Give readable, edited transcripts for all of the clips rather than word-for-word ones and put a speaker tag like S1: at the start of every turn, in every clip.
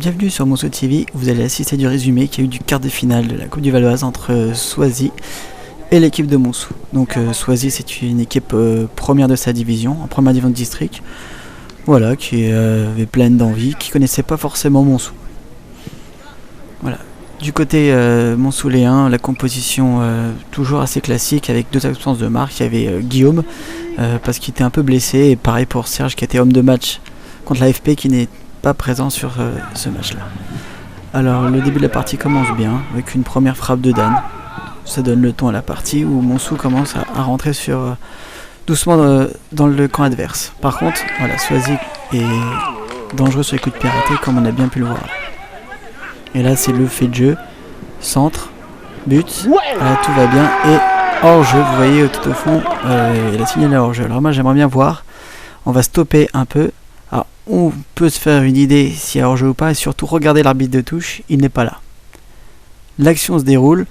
S1: Bienvenue sur Monceau TV, vous allez assister du résumé qui a eu du quart de finale de la Coupe du Valoise entre Soisy et l'équipe de Monceau. Donc Soisy, c'est une équipe première de sa division, en première division de district, voilà, qui avait pleine d'envie, qui connaissait pas forcément Monceau. Voilà. Du côté montsoulléen, la composition toujours assez classique avec deux absences de marque. Il y avait Guillaume parce qu'il était un peu blessé, et pareil pour Serge qui était homme de match contre l'AFP qui n'est pas présent sur ce match-là. Alors le début de la partie commence bien avec une première frappe de Dan. Ça donne le ton à la partie où Monceau commence à rentrer doucement dans le camp adverse. Par contre, voilà, Soisy est dangereux sur les coups de pied arrêtés comme on a bien pu le voir. Et là c'est le fait de jeu, centre, but, là tout va bien et hors-jeu, vous voyez tout au fond, il a signalé hors-jeu. Alors moi j'aimerais bien voir, on va stopper un peu, alors on peut se faire une idée s'il y a hors-jeu ou pas et surtout regarder l'arbitre de touche, il n'est pas là. L'action se déroule,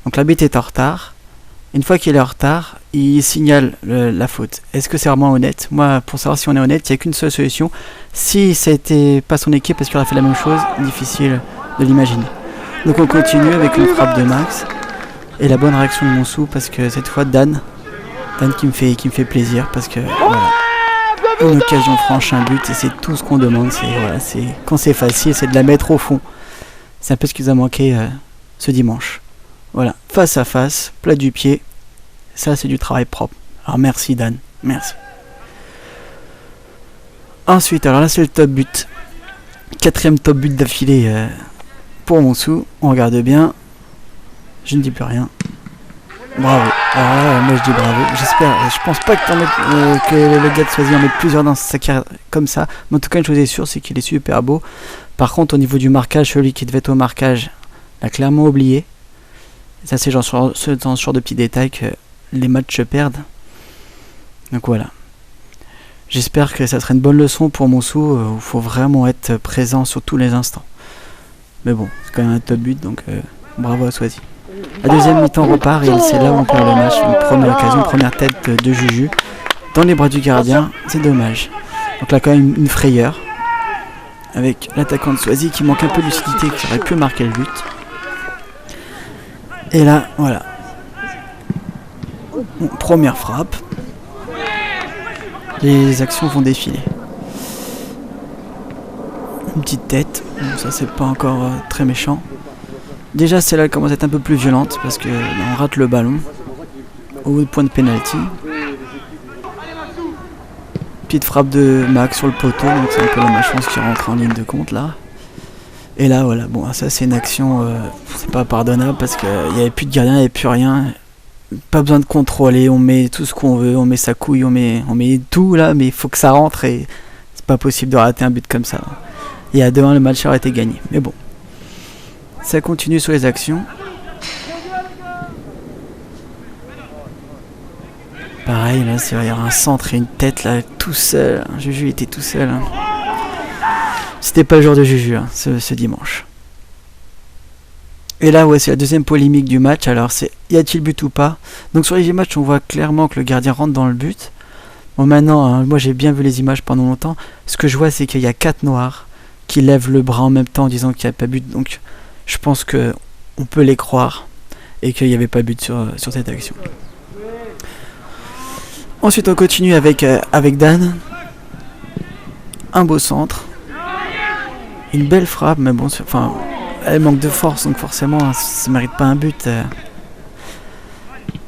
S1: donc l'arbitre est en retard, une fois qu'il est en retard, il signale la faute. Est-ce que c'est vraiment honnête? Moi pour savoir si on est honnête, il n'y a qu'une seule solution, si c'était pas son équipe parce qu'il aurait fait la même chose, difficile de l'imaginer. Donc on continue avec une frappe de Max et la bonne réaction de Monceau parce que cette fois Dan qui me fait plaisir parce que voilà, une occasion franche, un but et c'est tout ce qu'on demande. C'est quand c'est facile, c'est de la mettre au fond. C'est un peu ce qui nous a manqué ce dimanche. Voilà, face à face, plat du pied, ça c'est du travail propre. Alors merci Dan, merci. Ensuite, alors là c'est le top but, 4e top but d'affilée. Pour Monceau, on regarde bien, je ne dis plus rien. Bravo. Alors là, moi je dis bravo. Je pense pas que le gars de Soisy en mette plusieurs dans sa carrière comme ça. Mais en tout cas, une chose est sûre, c'est qu'il est super beau. Par contre, au niveau du marquage, celui qui devait être au marquage l'a clairement oublié. Et ça, c'est dans ce genre de petits détails que les matchs se perdent. Donc voilà. J'espère que ça sera une bonne leçon pour Monceau où il faut vraiment être présent sur tous les instants. Mais bon, c'est quand même un top but, donc bravo à Soisy. La deuxième mi-temps repart et c'est là où on perd le match. Une première occasion, première tête de Juju dans les bras du gardien, c'est dommage. Donc là quand même une frayeur avec l'attaquant de Soisy qui manque un peu de lucidité, qui aurait pu marquer le but. Et là, voilà. Bon, première frappe. Les actions vont défiler. Une petite tête, bon, ça c'est pas encore très méchant. Déjà celle-là elle commence à être un peu plus violente parce que on rate le ballon au point de pénalty. Petite frappe de Max sur le poteau, donc c'est un peu la malchance qui rentre en ligne de compte là. Et là voilà, bon ça c'est une action, c'est pas pardonnable parce qu'il n'y avait plus de gardien, il n'y avait plus rien. Pas besoin de contrôler, on met tout ce qu'on veut, on met sa couille, on met tout là, mais il faut que ça rentre et c'est pas possible de rater un but comme ça. Et à 2-1 le match aurait été gagné. Mais bon. Ça continue sur les actions. Pareil là, il y a un centre et une tête là, tout seul. Juju était tout seul. Hein. C'était pas le jour de Juju hein, ce dimanche. Et là ouais, c'est la deuxième polémique du match. Alors c'est y a-t-il but ou pas? Donc sur les matchs on voit clairement que le gardien rentre dans le but. Bon maintenant, hein, moi j'ai bien vu les images pendant longtemps. Ce que je vois c'est qu'il y a 4 noirs qui lèvent le bras en même temps en disant qu'il n'y a pas but, donc je pense que on peut les croire et qu'il n'y avait pas but sur cette action. Ensuite on continue avec Dan, un beau centre, une belle frappe, mais bon, enfin, elle manque de force, donc forcément ça ne mérite pas un but,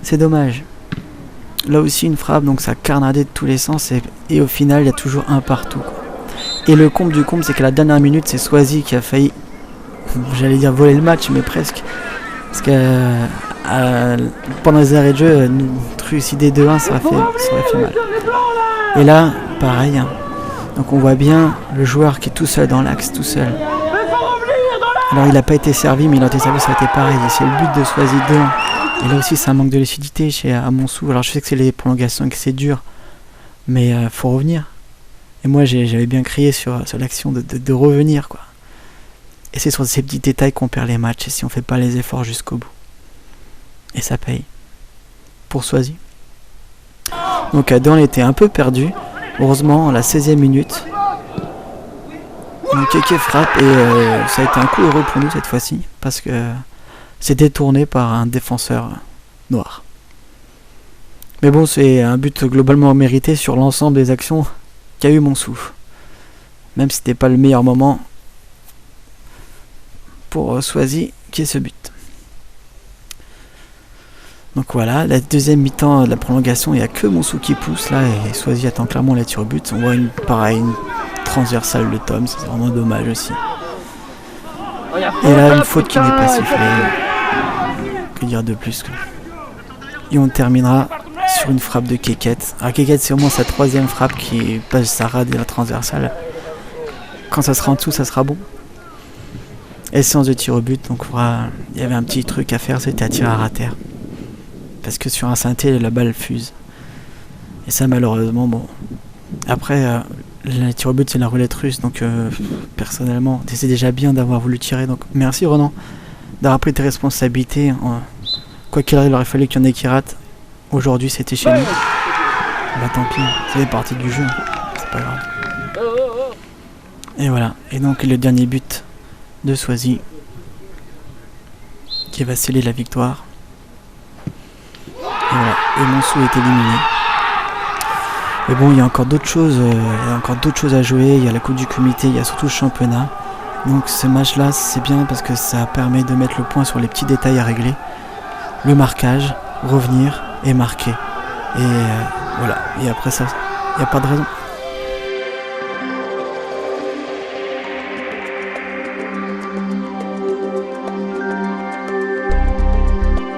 S1: c'est dommage. Là aussi une frappe, donc ça a carnadé de tous les sens et au final il y a toujours un partout quoi. Et le comble du comble, c'est qu'à la dernière minute, c'est Soisy qui a failli, j'allais dire voler le match, mais presque. Parce que pendant les arrêts de jeu, nous trucider 2-1, ça aurait fait mal. Et là, pareil. Hein. Donc on voit bien le joueur qui est tout seul dans l'axe, tout seul. Alors il n'a pas été servi, mais il a été servi, ça a été pareil. Et c'est le but de Soisy 2-1. Et là aussi, c'est un manque de lucidité à Monceau. Alors je sais que c'est les prolongations et que c'est dur, mais faut revenir. Et moi j'avais bien crié sur l'action de revenir quoi. Et c'est sur ces petits détails qu'on perd les matchs et si on fait pas les efforts jusqu'au bout. Et ça paye. Pour Soisy. Donc Adam était un peu perdu. Heureusement à la 16e minute. Donc Keke frappe et ça a été un coup heureux pour nous cette fois-ci parce que c'est détourné par un défenseur noir. Mais bon, c'est un but globalement mérité sur l'ensemble des actions qu'a eu Montsou. Même si c'était pas le meilleur moment pour Soisy qui est ce but. Donc voilà, la deuxième mi-temps de la prolongation, il n'y a que Montsou qui pousse là et Soisy attend clairement la tir au but. On voit une transversale de Tom, c'est vraiment dommage aussi. Et là, une faute qui n'est pas sifflée. Que dire de plus? Et on terminera sur une frappe de Keket. Alors Keket, c'est au moins sa troisième frappe qui passe sa rade et la transversale. Quand ça sera en dessous, ça sera bon. Et séance de tir au but, donc il y avait un petit truc à faire, c'était à tirer à rater. Parce que sur un synthé, la balle fuse. Et ça, malheureusement, bon. Après, le tir au but, c'est la roulette russe, donc personnellement, c'est déjà bien d'avoir voulu tirer. Donc merci Renan d'avoir pris tes responsabilités. Quoi qu'il arrive, il aurait fallu qu'il y en ait qui ratent. Aujourd'hui, c'était chez nous. Bah tant pis, ça fait partie du jeu. C'est pas grave. Et voilà. Et donc le dernier but de Soisy qui va sceller la victoire. Et voilà. Et Montsou est éliminé. Mais bon, il y a encore d'autres choses. Il y a encore d'autres choses à jouer. Il y a la Coupe du Comité, il y a surtout le championnat. Donc ce match-là, c'est bien parce que ça permet de mettre le point sur les petits détails à régler. Le marquage, revenir et marquer. Et voilà. Et après ça, il n'y a pas de raison.